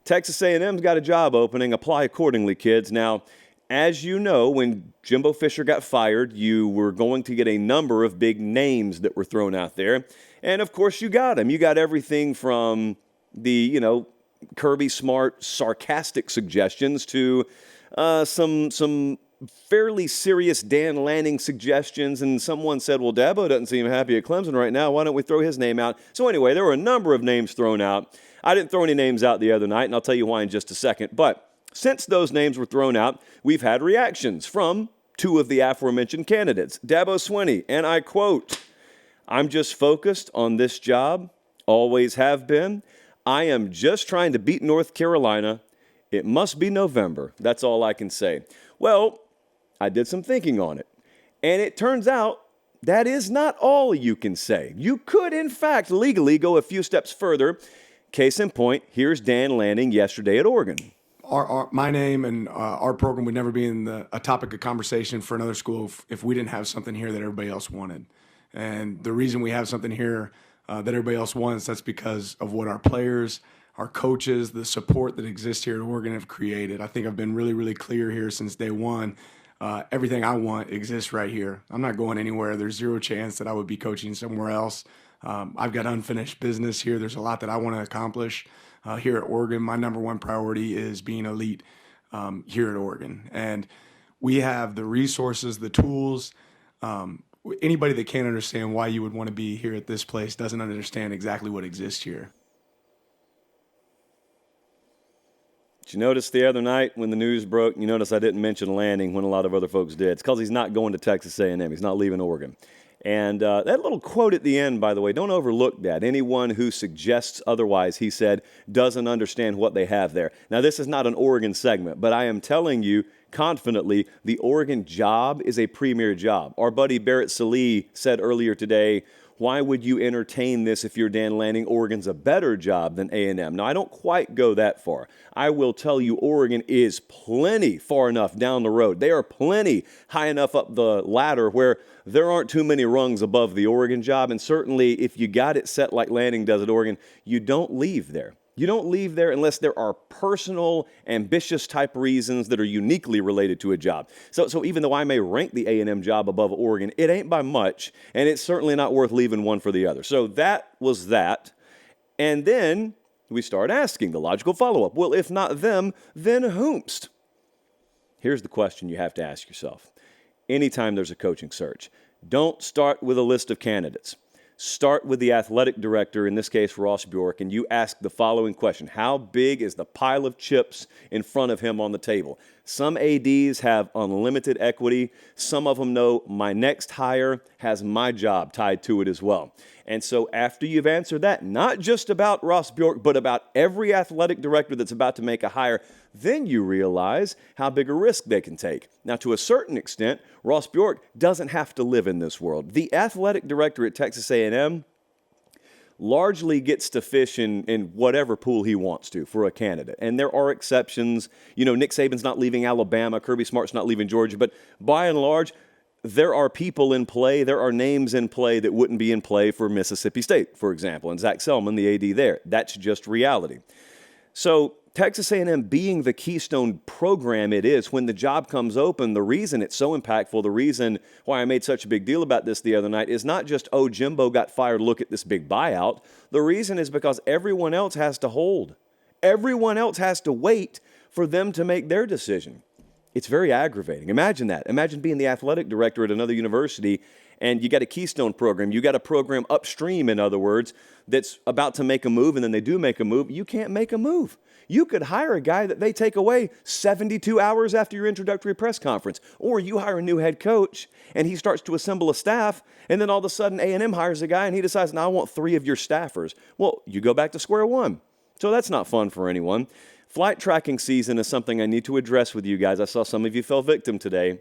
Texas A&M's got a job opening. Apply accordingly, kids. Now, as you know, when Jimbo Fisher got fired, you were going to get a number of big names that were thrown out there. And, of course, you got them. You got everything from the, Kirby Smart sarcastic suggestions to some fairly serious Dan Lanning suggestions. And someone said, well, Dabo doesn't seem happy at Clemson right now. Why don't we throw his name out? So, anyway, there were a number of names thrown out. I didn't throw any names out the other night, and I'll tell you why in just a second. But since those names were thrown out, we've had reactions from two of the aforementioned candidates. Dabo Swinney, and I quote, "I'm just focused on this job, always have been. I am just trying to beat North Carolina. It must be November. That's all I can say." Well, I did some thinking on it, and it turns out that is not all you can say. You could, in fact, legally go a few steps further. Case in point, here's Dan Lanning yesterday at Oregon. My name and our program would never be a topic of conversation for another school if we didn't have something here that everybody else wanted. And the reason we have something here that everybody else wants, that's because of what our players, our coaches, the support that exists here at Oregon have created. I think I've been really, really clear here since day one. Everything I want exists right here. I'm not going anywhere. There's zero chance that I would be coaching somewhere else. I've got unfinished business here. There's a lot that I want to accomplish here at Oregon. My number one priority is being elite here at Oregon. And we have the resources, the tools. Anybody that can't understand why you would want to be here at this place doesn't understand exactly what exists here. Did you notice the other night when the news broke, you notice I didn't mention Lanning when a lot of other folks did. It's because he's not going to Texas A&M. He's not leaving Oregon. And that little quote at the end, by the way, don't overlook that. Anyone who suggests otherwise, he said, doesn't understand what they have there. Now, this is not an Oregon segment, but I am telling you confidently, the Oregon job is a premier job. Our buddy Barrett Sallee said earlier today, why would you entertain this if you're Dan Lanning? Oregon's a better job than A&M. Now, I don't quite go that far. I will tell you Oregon is plenty far enough down the road. They are plenty high enough up the ladder where there aren't too many rungs above the Oregon job. And certainly, if you got it set like Lanning does at Oregon, you don't leave there. You don't leave there unless there are personal, ambitious type reasons that are uniquely related to a job. So even though I may rank the A&M job above Oregon, it ain't by much, and it's certainly not worth leaving one for the other. So that was that. And then we start asking the logical follow-up. Well, if not them, then whomst? Here's the question you have to ask yourself. Anytime there's a coaching search, don't start with a list of candidates. Start with the athletic director, in this case Ross Bjork, and you ask the following question. How big is the pile of chips in front of him on the table? Some ADs have unlimited equity. Some of them know my next hire has my job tied to it as well. And so after you've answered that, not just about Ross Bjork, but about every athletic director that's about to make a hire, then you realize how big a risk they can take. Now, to a certain extent, Ross Bjork doesn't have to live in this world. The athletic director at Texas A&M largely gets to fish in whatever pool he wants to for a candidate. And there are exceptions. You know, Nick Saban's not leaving Alabama, Kirby Smart's not leaving Georgia, but by and large, there are people in play, there are names in play that wouldn't be in play for Mississippi State, for example, and Zach Selman, the AD there. That's just reality. So Texas A&M being the keystone program it is, when the job comes open, the reason it's so impactful, the reason why I made such a big deal about this the other night is not just, oh, Jimbo got fired, look at this big buyout. The reason is because everyone else has to hold. Everyone else has to wait for them to make their decision. It's very aggravating. Imagine that. Imagine being the athletic director at another university and you got a keystone program. You got a program upstream, in other words, that's about to make a move, and then they do make a move. You can't make a move. You could hire a guy that they take away 72 hours after your introductory press conference. Or you hire a new head coach, and he starts to assemble a staff, and then all of a sudden A&M hires a guy, and he decides, now I want 3 of your staffers. Well, you go back to square one. So that's not fun for anyone. Flight tracking season is something I need to address with you guys. I saw some of you fell victim today.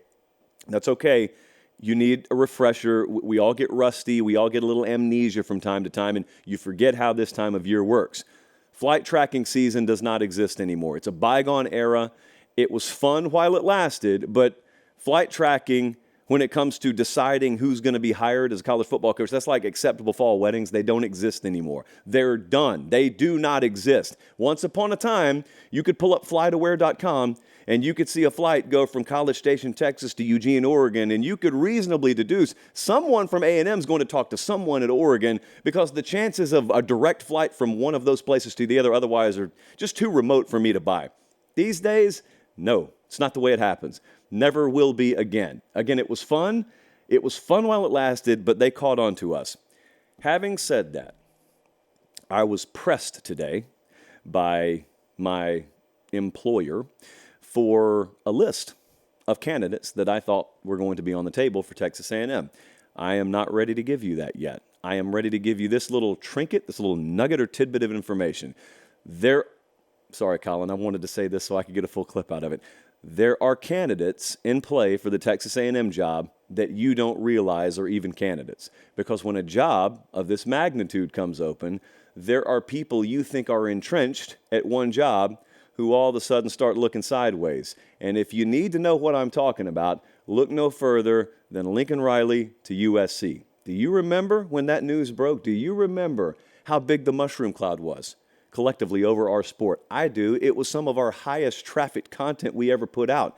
That's okay. You need a refresher. We all get rusty. We all get a little amnesia from time to time, and you forget how this time of year works. Flight tracking season does not exist anymore. It's a bygone era. It was fun while it lasted, but flight tracking when it comes to deciding who's going to be hired as a college football coach. That's like acceptable fall weddings. They don't exist anymore. They're done. They do not exist. Once upon a time, you could pull up flightaware.com and you could see a flight go from College Station, Texas to Eugene, Oregon, and you could reasonably deduce someone from A&M is going to talk to someone at Oregon because the chances of a direct flight from one of those places to the other otherwise are just too remote for me to buy. These days, no, it's not the way it happens. Never will be again. Again, it was fun. It was fun while it lasted, but they caught on to us. Having said that, I was pressed today by my employer for a list of candidates that I thought were going to be on the table for Texas A&M. I am not ready to give you that yet. I am ready to give you this little trinket, this little nugget or tidbit of information. Sorry, Colin, I wanted to say this so I could get a full clip out of it. There are candidates in play for the Texas A&M job that you don't realize are even candidates. Because when a job of this magnitude comes open, there are people you think are entrenched at one job who all of a sudden start looking sideways. And if you need to know what I'm talking about, look no further than Lincoln Riley to USC. Do you remember when that news broke? Do you remember how big the mushroom cloud was collectively over our sport? I do. It was some of our highest trafficked content we ever put out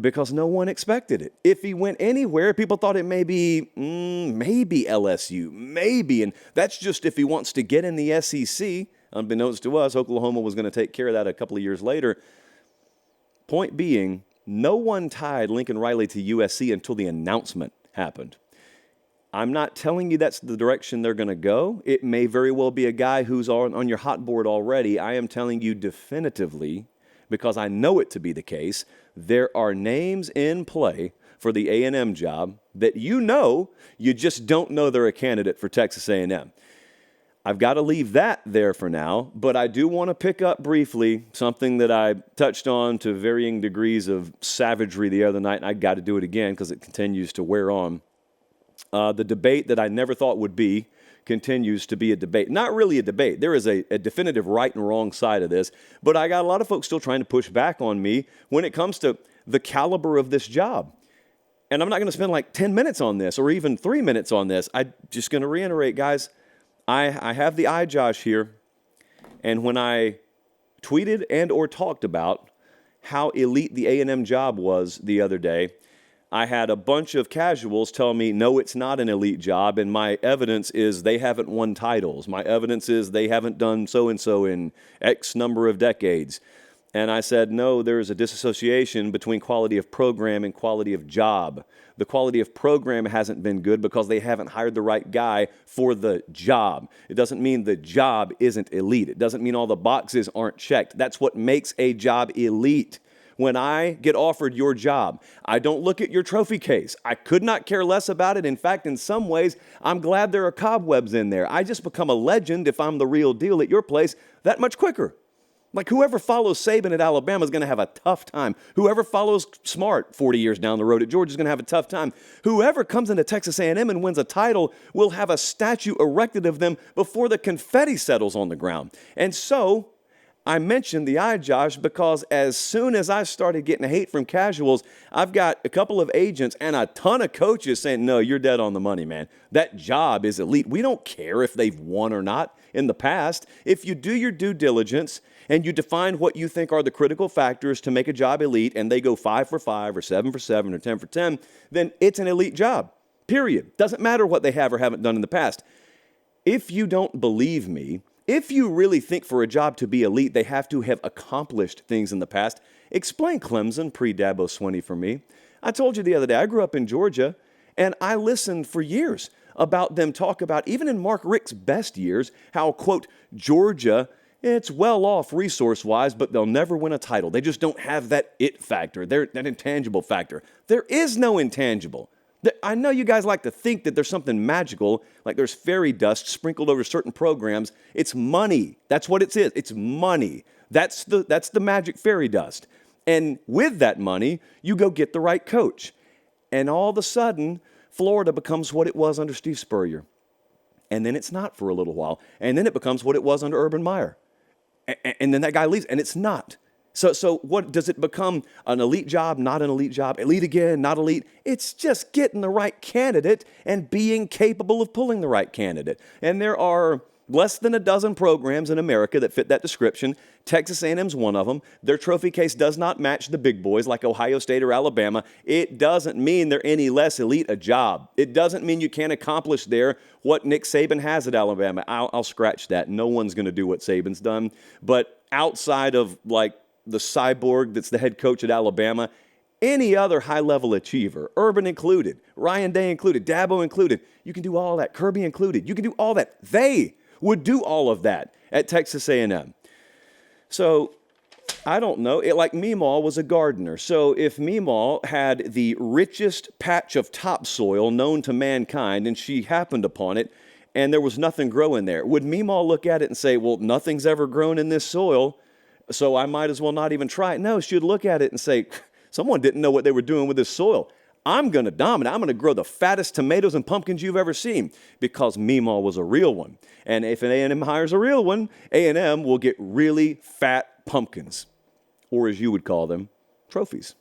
because no one expected it. If he went anywhere, people thought it may be LSU, maybe. And that's just if he wants to get in the SEC. Unbeknownst to us, Oklahoma was going to take care of that a couple of years later. Point being, no one tied Lincoln Riley to USC until the announcement happened. I'm not telling you that's the direction they're going to go. It may very well be a guy who's on your hot board already. I am telling you definitively, because I know it to be the case, there are names in play for the A&M job that you just don't know they're a candidate for Texas A&M. I've got to leave that there for now, but I do want to pick up briefly something that I touched on to varying degrees of savagery the other night, and I got to do it again because it continues to wear on. The debate that I never thought would be continues to be a debate. Not really a debate. There is a definitive right and wrong side of this, but I got a lot of folks still trying to push back on me when it comes to the caliber of this job. And I'm not going to spend like 10 minutes on this or even 3 minutes on this. I'm just going to reiterate, guys, I have the iJosh here, and when I tweeted and or talked about how elite the A&M job was the other day, I had a bunch of casuals tell me, no, it's not an elite job, and my evidence is they haven't won titles. My evidence is they haven't done so-and-so in X number of decades. And I said, no, there's a disassociation between quality of program and quality of job. The quality of program hasn't been good because they haven't hired the right guy for the job. It doesn't mean the job isn't elite. It doesn't mean all the boxes aren't checked. That's what makes a job elite. When I get offered your job, I don't look at your trophy case. I could not care less about it. In fact, in some ways, I'm glad there are cobwebs in there. I just become a legend if I'm the real deal at your place that much quicker. Like whoever follows Saban at Alabama is going to have a tough time. Whoever follows Smart 40 years down the road at Georgia is going to have a tough time. Whoever comes into Texas A&M and wins a title will have a statue erected of them before the confetti settles on the ground. And so I mentioned the iJosh because as soon as I started getting hate from casuals, I've got a couple of agents and a ton of coaches saying, no, you're dead on the money, man. That job is elite. We don't care if they've won or not in the past. If you do your due diligence and you define what you think are the critical factors to make a job elite, and they go 5 for 5 or 7 for 7 or 10 for 10, then it's an elite job, period. Doesn't matter what they have or haven't done in the past. If you don't believe me, if you really think for a job to be elite, they have to have accomplished things in the past, explain Clemson pre-Dabo Swinney for me. I told you the other day, I grew up in Georgia, and I listened for years about them talk about, even in Mark Richt's best years, how, quote, Georgia, it's well off resource-wise, but they'll never win a title. They just don't have that it factor, that intangible factor. There is no intangible. I know you guys like to think that there's something magical, like there's fairy dust sprinkled over certain programs. It's money. That's what it is. It's money. That's the magic fairy dust. And with that money, you go get the right coach. And all of a sudden, Florida becomes what it was under Steve Spurrier. And then it's not for a little while. And then it becomes what it was under Urban Meyer. And then that guy leaves, and it's not. So what does it become? An elite job, not an elite job, elite again, not elite? It's just getting the right candidate and being capable of pulling the right candidate. And there are less than a dozen programs in America that fit that description. Texas A&M's one of them. Their trophy case does not match the big boys like Ohio State or Alabama. It doesn't mean they're any less elite a job. It doesn't mean you can't accomplish there what Nick Saban has at Alabama. I'll scratch that. No one's going to do what Saban's done. But outside of like the cyborg that's the head coach at Alabama, any other high-level achiever, Urban included, Ryan Day included, Dabo included, you can do all that, Kirby included, you can do all that. They would do all of that at Texas A&M. So I don't know. Like Meemaw was a gardener. So if Meemaw had the richest patch of topsoil known to mankind and she happened upon it and there was nothing growing there, would Meemaw look at it and say, well, nothing's ever grown in this soil, so I might as well not even try it? No, she'd look at it and say, someone didn't know what they were doing with this soil. I'm going to dominate. I'm going to grow the fattest tomatoes and pumpkins you've ever seen, because Meemaw was a real one. And if an A&M hires a real one, A&M will get really fat pumpkins, or as you would call them, trophies.